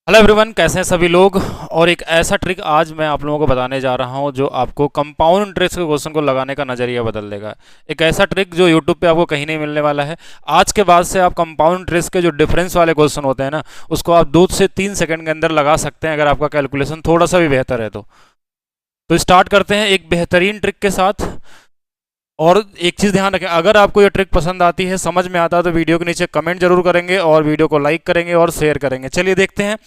Hello everyone, कैसे हैं सभी लोग। और एक ऐसा ट्रिक आज मैं आप लोगों को बताने जा रहा हूं जो आपको कंपाउंड इंटरेस्ट के क्वेश्चन को लगाने का नज़रिया बदल देगा। एक ऐसा ट्रिक जो यूट्यूब पे आपको कहीं नहीं मिलने वाला है। आज के बाद से आप कंपाउंड इंटरेस्ट के जो डिफरेंस वाले क्वेश्चन होते हैं ना, उसको आप 2 से 3 सेकंड के अंदर लगा सकते हैं, अगर आपका कैलकुलेशन थोड़ा सा भी बेहतर है तो स्टार्ट करते हैं एक बेहतरीन ट्रिक के साथ। और एक चीज़ ध्यान रखें, अगर आपको ये ट्रिक पसंद आती है, समझ में आता है, तो वीडियो के नीचे कमेंट जरूर करेंगे और वीडियो को लाइक करेंगे और शेयर करेंगे। चलिए देखते हैं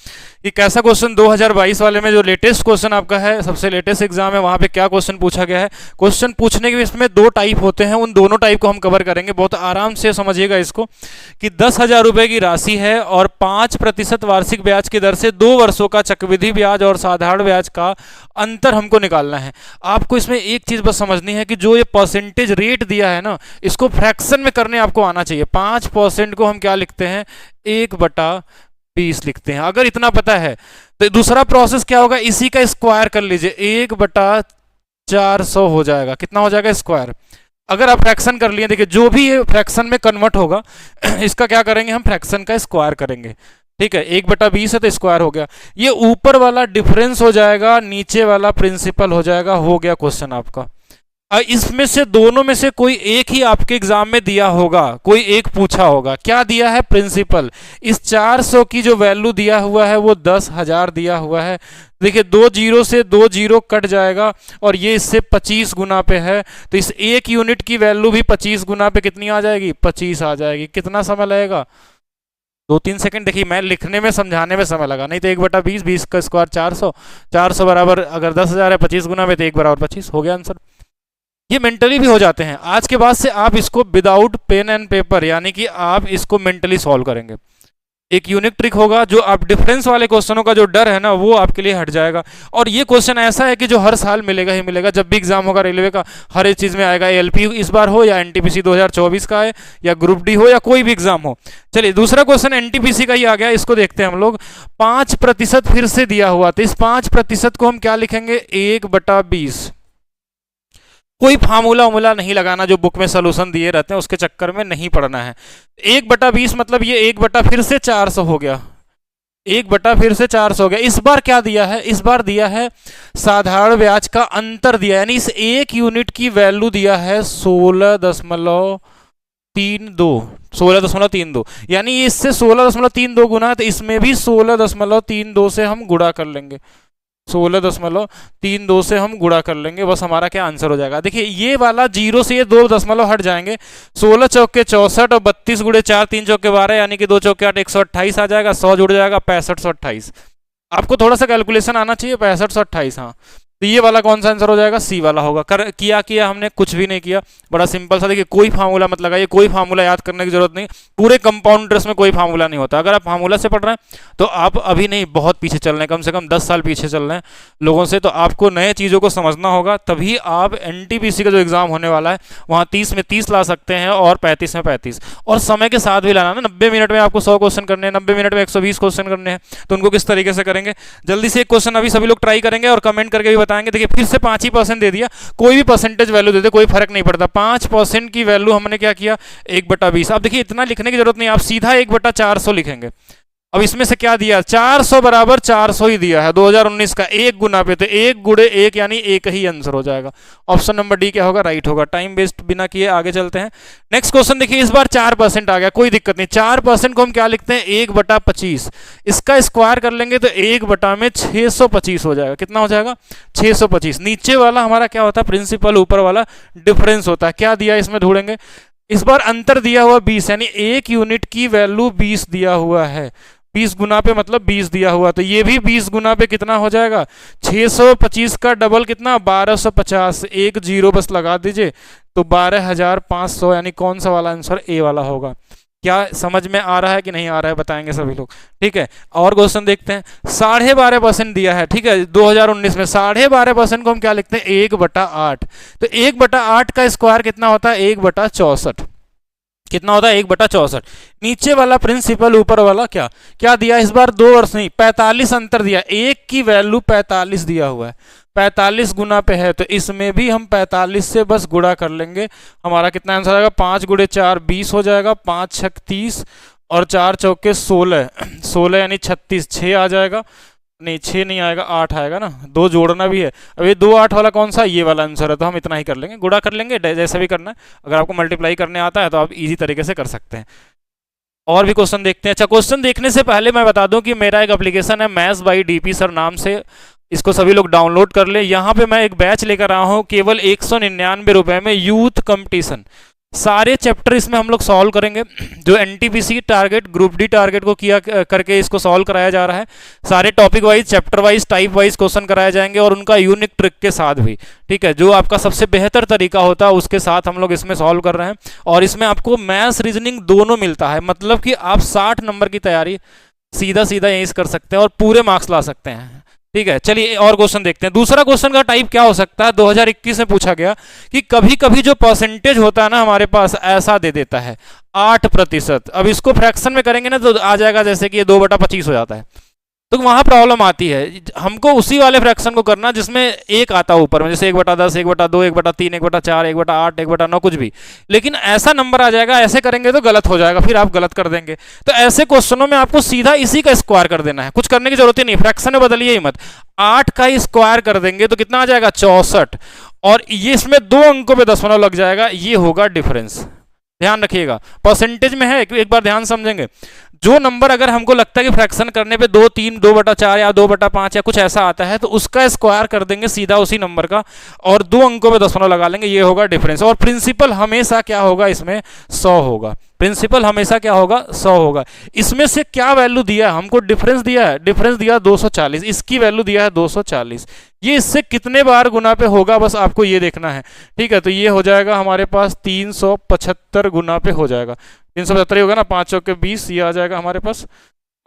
कि कैसा क्वेश्चन 2022 वाले में जो लेटेस्ट क्वेश्चन आपका है, सबसे लेटेस्ट एग्जाम है, वहाँ पे क्या क्वेश्चन पूछा गया है। क्वेश्चन पूछने के इसमें 2 टाइप होते हैं, उन दोनों टाइप को हम कवर करेंगे। बहुत आराम से समझिएगा इसको कि 10,000 रुपये की राशि है और 5% वार्षिक ब्याज की दर से 2 वर्षों का चक्रवृद्धि ब्याज और साधारण ब्याज का अंतर हमको निकालना है। आपको इसमें एक चीज़ बस समझनी है कि जो ये परसेंटेज रेट दिया है ना, इसको फ्रैक्शन में करने आपको आना चाहिए। 5% को हम क्या लिखते हैं, 1/20 लिखते हैं। अगर इतना पता है तो दूसरा प्रोसेस क्या होगा, इसी का स्क्वायर कर लीजिए, 1/400 हो जाएगा। कितना हो जाएगा स्क्वायर। अगर आप फ्रैक्शन कर लिए, देखिए जो भी ये फ्रैक्शन में कन्वर्ट होगा इसका क्या करेंगे, हम फ्रैक्शन का स्क्वायर करेंगे। ठीक है, 1/20 है तो स्क्वायर हो गया। ये ऊपर वाला डिफरेंस हो जाएगा, नीचे वाला प्रिंसिपल हो जाएगा। हो गया क्वेश्चन आपका। इसमें से दोनों में से कोई एक ही आपके एग्जाम में दिया होगा, कोई एक पूछा होगा। क्या दिया है, प्रिंसिपल। इस 400 की जो वैल्यू दिया हुआ है वो 10,000 दिया हुआ है। देखिए 2 जीरो से 2 जीरो कट जाएगा और ये इससे 25 गुना पे है, तो इस एक यूनिट की वैल्यू भी 25 गुना पे कितनी आ जाएगी, 25 आ जाएगी। कितना समय लगेगा, 2-3 सेकंड। देखिए मैं लिखने में समझाने में समय लगा, नहीं तो 1/20, 20 का स्क्वायर 400, 400 बराबर अगर 10,000 है 25 गुना में, तो 1/25 हो गया आंसर। ये मेंटली भी हो जाते हैं। आज के बाद से आप इसको विदाउट पेन एंड पेपर, यानी कि आप इसको मेंटली सॉल्व करेंगे। एक यूनिक ट्रिक होगा, जो आप डिफरेंस वाले क्वेश्चनों का जो डर है ना, वो आपके लिए हट जाएगा। और ये क्वेश्चन ऐसा है कि जो हर साल मिलेगा ही मिलेगा। जब भी एग्जाम होगा रेलवे का, हर एक चीज़ में आएगा। एलपी इस बार हो या एनटीपीसी 2024 का है या ग्रुप डी हो या कोई भी एग्जाम हो। चलिए दूसरा क्वेश्चन एनटीपीसी का ही आ गया, इसको देखते हैं हम लोग। 5% फिर से दिया हुआ, तो इस 5% को हम क्या लिखेंगे, 1/20। कोई फार्मूला उमूला नहीं लगाना, जो बुक में सोल्यूशन दिए रहते हैं उसके चक्कर में नहीं पड़ना है। 1/20 मतलब ये 1 फिर से 400 हो गया, 1 फिर से 400 हो गया। इस बार क्या दिया है, इस बार दिया है साधारण ब्याज का अंतर दिया, यानी इस एक यूनिट की वैल्यू दिया है 16.32, यानी इससे 16.32 गुना है, तो इसमें भी 16.32 से हम गुणा कर लेंगे। 16.32 से हम गुणा कर लेंगे, बस हमारा क्या आंसर हो जाएगा। देखिए ये वाला जीरो से ये 2 दशमलव हट जाएंगे। 16 चौके 64 और 32 गुणे 4, 3 चौके 12, यानी कि 2 चौके 8, 128 आ जाएगा। 100 जुड़ जाएगा, 6528। आपको थोड़ा सा कैलकुलेशन आना चाहिए, 6528। हाँ, तो ये वाला कौन सा आंसर हो जाएगा, सी वाला होगा। किया हमने कुछ भी नहीं किया, बड़ा सिंपल सा। देखिए कोई फार्मूला मत लगाइए, कोई फार्मूला याद करने की जरूरत नहीं। पूरे कंपाउंड इंटरेस्ट में कोई फार्मूला नहीं होता। अगर आप फार्मूला से पढ़ रहे हैं तो आप अभी नहीं, बहुत पीछे चल रहे हैं, कम से कम 10 साल पीछे चल रहे हैं लोगों से। तो आपको नए चीज़ों को समझना होगा, तभी आप एनटीपीसी का जो एग्जाम होने वाला है वहाँ 30 में 30 ला सकते हैं और 35 में 35। और समय के साथ भी लाना ना, 90 मिनट में आपको 100 क्वेश्चन करने हैं, 90 मिनट में 120 क्वेश्चन करने हैं, तो उनको किस तरीके से करेंगे। जल्दी से एक क्वेश्चन अभी सभी लोग ट्राई करेंगे और कमेंट करके भी बताएंगे। देखिए फिर से 5% दे दिया, कोई भी परसेंटेज वैल्यू दे दे, कोई फर्क नहीं पड़ता। 5% की वैल्यू हमने क्या किया, 1/20। अब देखिए इतना लिखने की जरूरत नहीं, आप सीधा 1/400 लिखेंगे। अब इसमें से क्या दिया, 400 बराबर 400 ही दिया है 2019 का, 1 गुना पे, तो 1 गुणे 1 यानी 1 ही आंसर हो जाएगा। ऑप्शन नंबर डी क्या होगा, राइट होगा। टाइम वेस्ट बिना किए आगे चलते हैं। नेक्स्ट क्वेश्चन देखिए, इस बार 4% आ गया, कोई दिक्कत नहीं। 4% को हम क्या लिखते हैं, 1/25। इसका स्क्वायर कर लेंगे तो 1/625 हो जाएगा। कितना हो जाएगा, 625। नीचे वाला हमारा क्या होता है, प्रिंसिपल, ऊपर वाला डिफरेंस होता है। क्या दिया इसमें ढूंढेंगे। इस बार अंतर दिया हुआ 20, यानी एक यूनिट की वैल्यू 20 दिया हुआ है। 20 गुना पे मतलब 20 दिया हुआ, तो ये भी 20 गुना पे कितना हो जाएगा, 625 का डबल कितना, 1250। एक जीरो बस लगा दीजिए तो 12,500, यानी कौन सा वाला आंसर, ए वाला होगा। क्या समझ में आ रहा है कि नहीं आ रहा है, बताएंगे सभी लोग। ठीक है, और क्वेश्चन देखते हैं। 12.5% दिया है, ठीक है, 2019 में 12.5% को हम क्या लिखते हैं, 1/8। तो 1/8 का स्क्वायर कितना होता है, 1/64। कितना होता है, 1/64। नीचे वाला प्रिंसिपल, ऊपर वाला क्या क्या दिया, इस बार 2 वर्ष नहीं 45 अंतर दिया। एक की वैल्यू 45 दिया हुआ है, 45 गुना पे है, तो इसमें भी हम 45 से बस गुणा कर लेंगे। हमारा कितना आंसर आएगा, 5 गुणे 4 20 हो जाएगा, 5 छक 30 और 4 चौके 16, 16 यानी 36, 6 आ जाएगा, नहीं 6 नहीं आएगा, 8 आएगा ना, 2 जोड़ना भी है। अब ये 2 8 वाला कौन सा, ये वाला आंसर है, तो हम इतना ही कर लेंगे, गुणा कर लेंगे, जैसा भी करना है। अगर आपको मल्टीप्लाई करने आता है तो आप इजी तरीके से कर सकते हैं। और भी क्वेश्चन देखते हैं। अच्छा, क्वेश्चन देखने से पहले मैं बता दूं कि मेरा एक एप्लीकेशन है मैथ्स बाय डीपी सर नाम से, इसको सभी लोग डाउनलोड कर ले। यहाँ पे मैं एक बैच लेकर आया हूँ केवल 199 रुपए में, यूथ कंपटीशन, सारे चैप्टर इसमें हम लोग सॉल्व करेंगे। जो NTPC target, group D target को किया करके इसको सॉल्व कराया जा रहा है। सारे topic wise, chapter wise, type wise question कराए जाएंगे और उनका यूनिक ट्रिक के साथ भी, ठीक है। जो आपका सबसे बेहतर तरीका होता है उसके साथ हम लोग इसमें सॉल्व कर रहे हैं। और इसमें आपको मैथ्स रीजनिंग दोनों मिलता है, मतलब कि आप 60 नंबर की तैयारी सीधा सीधा यहीं से कर सकते हैं और पूरे मार्क्स ला सकते हैं, ठीक है। चलिए और क्वेश्चन देखते हैं। दूसरा क्वेश्चन का टाइप क्या हो सकता है, 2021 में पूछा गया कि कभी कभी जो परसेंटेज होता है ना हमारे पास, ऐसा दे देता है 8%। अब इसको फ्रैक्शन में करेंगे ना तो आ जाएगा जैसे कि ये 2/25 हो जाता है, तो वहां प्रॉब्लम आती है। हमको उसी वाले फ्रैक्शन को करना जिसमें एक आता है ऊपर में, जैसे 1/10, 1/2, 1/3, 1/4, 1/8, 1/9, कुछ भी। लेकिन ऐसा नंबर आ जाएगा, ऐसे करेंगे तो गलत हो जाएगा, फिर आप गलत कर देंगे। तो ऐसे क्वेश्चनों में आपको सीधा इसी का स्क्वायर कर देना है, कुछ करने की जरूरत ही नहीं, फ्रैक्शन में बदलिए ही मत। 8 का स्क्वायर कर देंगे तो कितना आ जाएगा, 64। और ये इसमें 2 अंकों पे दशमलव लग जाएगा, ये होगा डिफरेंस। ध्यान रखिएगा, परसेंटेज में है, एक बार ध्यान समझेंगे। जो नंबर अगर हमको लगता है कि फ्रैक्शन करने पे 2, 3, 2/4 या 2/5 या कुछ ऐसा आता है, तो उसका स्क्वायर कर देंगे सीधा उसी नंबर का और 2 अंकों पे दशमलव लगा लेंगे, ये होगा डिफरेंस। और प्रिंसिपल हमेशा क्या होगा, इसमें 100 होगा। प्रिंसिपल हमेशा क्या होगा, 100 होगा। इसमें से क्या वैल्यू दिया है हमको, डिफरेंस दिया है, डिफरेंस दिया 240, इसकी वैल्यू दिया है 240। ये इससे कितने बार गुना पे होगा, बस आपको ये देखना है, ठीक है। तो ये हो जाएगा हमारे पास 375 गुना पे हो जाएगा, 375 ही होगा ना, 5 चौके 20, ये आ जाएगा हमारे पास।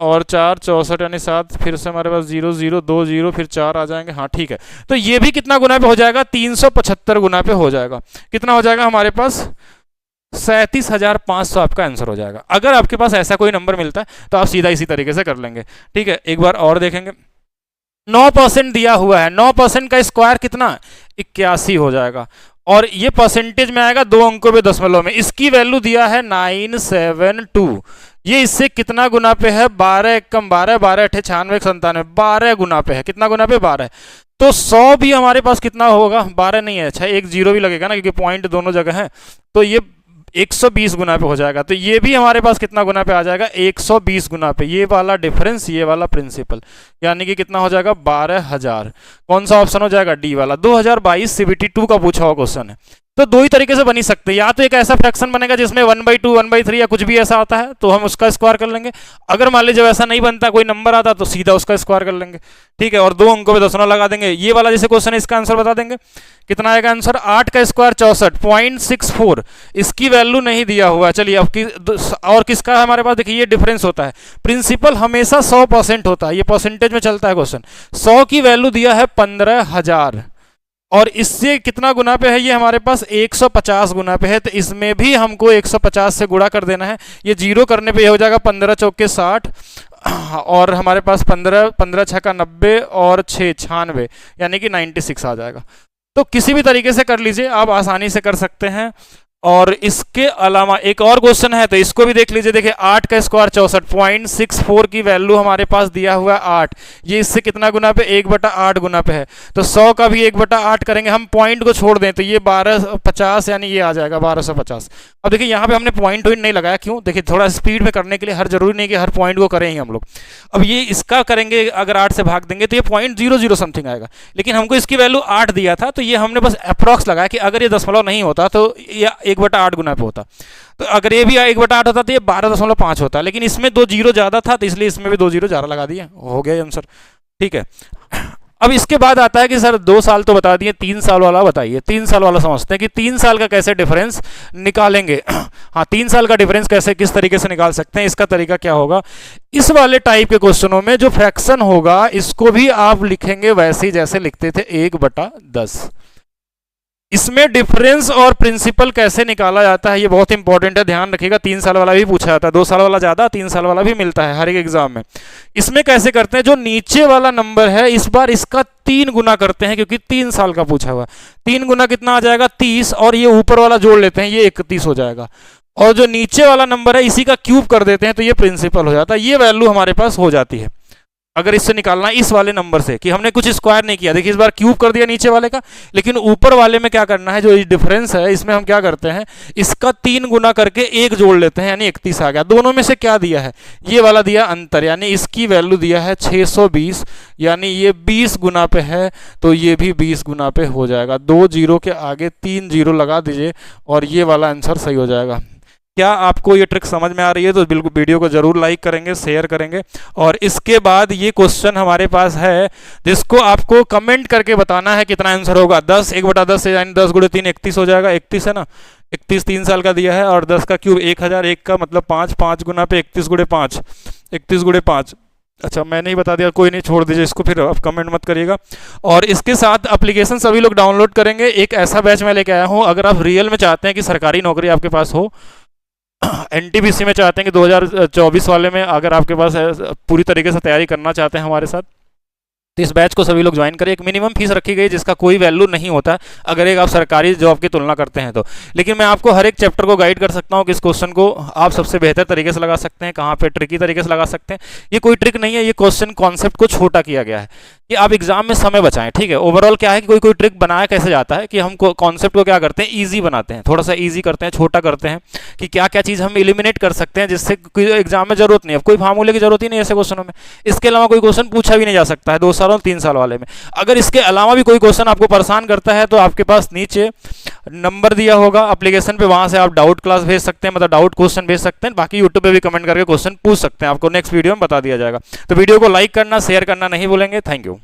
और 4 64 यानी 7, फिर से हमारे पास 0 0 2 0, फिर 4 आ जाएंगे, हाँ ठीक है। तो ये भी कितना गुना पे हो जाएगा, 375 गुना पे हो जाएगा। कितना हो जाएगा हमारे पास, 37,500 आपका आंसर हो जाएगा। अगर आपके पास ऐसा कोई नंबर मिलता है तो आप सीधा इसी तरीके से कर लेंगे, ठीक है। एक बार और देखेंगे, 9% दिया हुआ है, 9% का स्क्वायर कितना, 81 हो जाएगा। और ये परसेंटेज में आएगा 2 अंकों पे दशमलव में, इसकी वैल्यू दिया है 972। ये इससे कितना गुना पे है, 12 एकम 12, 12 अठे 96, 97, 12 गुना पे है। कितना गुना पे, 12। तो 100 भी हमारे पास कितना होगा, 12 नहीं है, अच्छा एक जीरो भी लगेगा ना, क्योंकि पॉइंट दोनों जगह है, तो ये 120 गुना पे हो जाएगा। तो ये भी हमारे पास कितना गुना पे आ जाएगा, 120 गुना पे। ये वाला डिफरेंस, ये वाला प्रिंसिपल, यानी कि कितना हो जाएगा, 12,000। कौन सा ऑप्शन हो जाएगा, डी वाला। 2022 CBT 2 का पूछा हुआ क्वेश्चन है। तो दो ही तरीके से बन ही सकते हैं, या तो एक ऐसा फ्रैक्शन बनेगा जिसमें 1/2, 1/3 या कुछ भी ऐसा आता है तो हम उसका स्क्वायर कर लेंगे। अगर मान लीजिए ऐसा नहीं बनता, कोई नंबर आता तो सीधा उसका स्क्वायर कर लेंगे, ठीक है। और 2 अंकों पे दशमलव लगा देंगे। ये वाला जैसे क्वेश्चन है, इसका आंसर बता देंगे। कितना आएगा आंसर, 8 का स्क्वायर 64.64, इसकी वैल्यू नहीं दिया हुआ। चलिए अब और किसका है हमारे पास, देखिए ये डिफरेंस होता है। प्रिंसिपल हमेशा 100% होता है, ये परसेंटेज में चलता है क्वेश्चन। 100 की वैल्यू दिया है 15,000 और इससे कितना गुना पे है, ये हमारे पास 150 गुना पे है। तो इसमें भी हमको 150 से गुणा कर देना है। ये जीरो करने पे ये हो जाएगा 15 चौके 60 और हमारे पास 15 छक्का 90 और 6 96, यानी कि 96 आ जाएगा। तो किसी भी तरीके से कर लीजिए, आप आसानी से कर सकते हैं। और इसके अलावा एक और क्वेश्चन है, तो इसको भी देख लीजिए। देखिए 8 का स्क्वायर 64.64 की वैल्यू हमारे पास दिया हुआ है 8। ये इससे कितना गुना पे, 1/8 गुना पे है। तो 100 का भी 1/8 करेंगे, हम पॉइंट को छोड़ दें तो ये 1250, यानी ये आ जाएगा 1250। अब देखिए यहाँ पे हमने पॉइंट नहीं लगाया, क्यों, देखिए थोड़ा स्पीड में करने के लिए, हर जरूरी नहीं कि हर पॉइंट को करें ही हम लोग। अब ये इसका करेंगे, अगर 8 से भाग देंगे तो ये 0.00 समथिंग आएगा, लेकिन हमको इसकी वैल्यू 8 दिया था, तो ये हमने बस अप्रॉक्स लगाया कि अगर ये दशमलव नहीं होता तो ये 1/8 गुना पे होता। तो अगर ये भी 1/8 होता तो ये 12.5 होता, लेकिन इसमें 2 जीरो ज्यादा था तो इसलिए इसमें भी 2 जीरो ज्यादा लगा दिए, हो गया आंसर, ठीक है। अब इसके बाद आता है कि सर 2 साल तो बता दिए, 3 साल वाला बताइए। 3 साल वाला समझते हैं कि 3 साल का कैसे डिफरेंस निकालेंगे। हाँ, 3 साल का डिफरेंस कैसे, किस तरीके से निकाल सकते हैं, इसका तरीका क्या होगा। इस वाले टाइप के क्वेश्चनों में जो फ्रैक्शन होगा, इसको भी आप लिखेंगे वैसे ही जैसे लिखते थे 1/10। इसमें डिफरेंस और प्रिंसिपल कैसे निकाला जाता है, ये बहुत इंपॉर्टेंट है, ध्यान रखिएगा। 3 साल वाला भी पूछा जाता है, 2 साल वाला ज्यादा, 3 साल वाला भी मिलता है हर एक एग्जाम में। इसमें कैसे करते हैं, जो नीचे वाला नंबर है इस बार इसका 3 गुना करते हैं, क्योंकि 3 साल का पूछा हुआ। 3 गुना कितना आ जाएगा, 30, और ये ऊपर वाला जोड़ लेते हैं, ये 31 हो जाएगा। और जो नीचे वाला नंबर है इसी का क्यूब कर देते हैं तो ये प्रिंसिपल हो जाता है। ये वैल्यू हमारे पास हो जाती है अगर इससे निकालना इस वाले नंबर से, कि हमने कुछ स्क्वायर नहीं किया। देखिए इस बार क्यूब कर दिया नीचे वाले का, लेकिन ऊपर वाले में क्या करना है, जो डिफरेंस है इसमें हम क्या करते हैं, इसका 3 गुना करके 1 जोड़ लेते हैं, यानी 31 आ गया। दोनों में से क्या दिया है, ये वाला दिया अंतर, यानी इसकी वैल्यू दिया है 620, यानी ये 20 गुना पे है तो ये भी 20 गुना पे हो जाएगा। 2 जीरो के आगे 3 जीरो लगा दीजिए और ये वाला आंसर सही हो जाएगा। क्या आपको ये ट्रिक समझ में आ रही है? तो बिल्कुल वीडियो को जरूर लाइक करेंगे, शेयर करेंगे। और इसके बाद ये क्वेश्चन हमारे पास है जिसको आपको कमेंट करके बताना है कितना आंसर होगा। 10 1/10 से यानी 10 गुणे 3 31 हो जाएगा। 31 है ना, 31 3 साल का दिया है और 10 का क्यूब 1001 का मतलब 5, 5 गुना पे 31 गुणे 5, 31 गुणे 5। अच्छा मैंने ही बता दिया, कोई नहीं, छोड़ दीजिए इसको, फिर आप कमेंट मत करिएगा। और इसके साथ एप्लीकेशन सभी लोग डाउनलोड करेंगे। एक ऐसा बैच मैं लेके आया हूँ, अगर आप रियल में चाहते हैं कि सरकारी नौकरी आपके पास हो, एनटीपीसी में चाहते हैं कि 2024 वाले में अगर आपके पास पूरी तरीके से तैयारी करना चाहते हैं हमारे साथ, तो इस बैच को सभी लोग ज्वाइन करें। एक मिनिमम फीस रखी गई जिसका कोई वैल्यू नहीं होता अगर एक आप सरकारी जॉब की तुलना करते हैं तो। लेकिन मैं आपको हर एक चैप्टर को गाइड कर सकता हूँ कि इस क्वेश्चन को आप सबसे बेहतर तरीके से लगा सकते हैं, कहाँ पे ट्रिकी तरीके से लगा सकते हैं। ये कोई ट्रिक नहीं है, ये क्वेश्चन कॉन्सेप्ट को छोटा किया गया है कि आप एग्जाम में समय बचाएं। ठीक है, ओवरऑल क्या है कि कोई ट्रिक बनाया कैसे जाता है कि हम कॉन्सेप्ट को क्या करते हैं, ईजी बनाते हैं, थोड़ा सा ईजी करते हैं, छोटा करते हैं कि क्या क्या चीज़ हम एलिमिनेट कर सकते हैं जिससे कोई एग्जाम में जरूरत नहीं है। कोई फार्मूले की जरूरत ही नहीं है ऐसे क्वेश्चनों में। इसके अलावा कोई क्वेश्चन पूछा भी नहीं जा सकता है 2 साल और 3 साल वाले में। अगर इसके अलावा भी कोई क्वेश्चन आपको परेशान करता है तो आपके पास नीचे नंबर दिया होगा एप्लीकेशन पे, वहां से आप डाउट क्लास भेज सकते हैं, मतलब डाउट क्वेश्चन भेज सकते हैं। बाकी यूट्यूब पे भी कमेंट करके क्वेश्चन पूछ सकते हैं, आपको नेक्स्ट वीडियो में बता दिया जाएगा। तो वीडियो को लाइक करना, शेयर करना नहीं भूलेंगे। Thank you.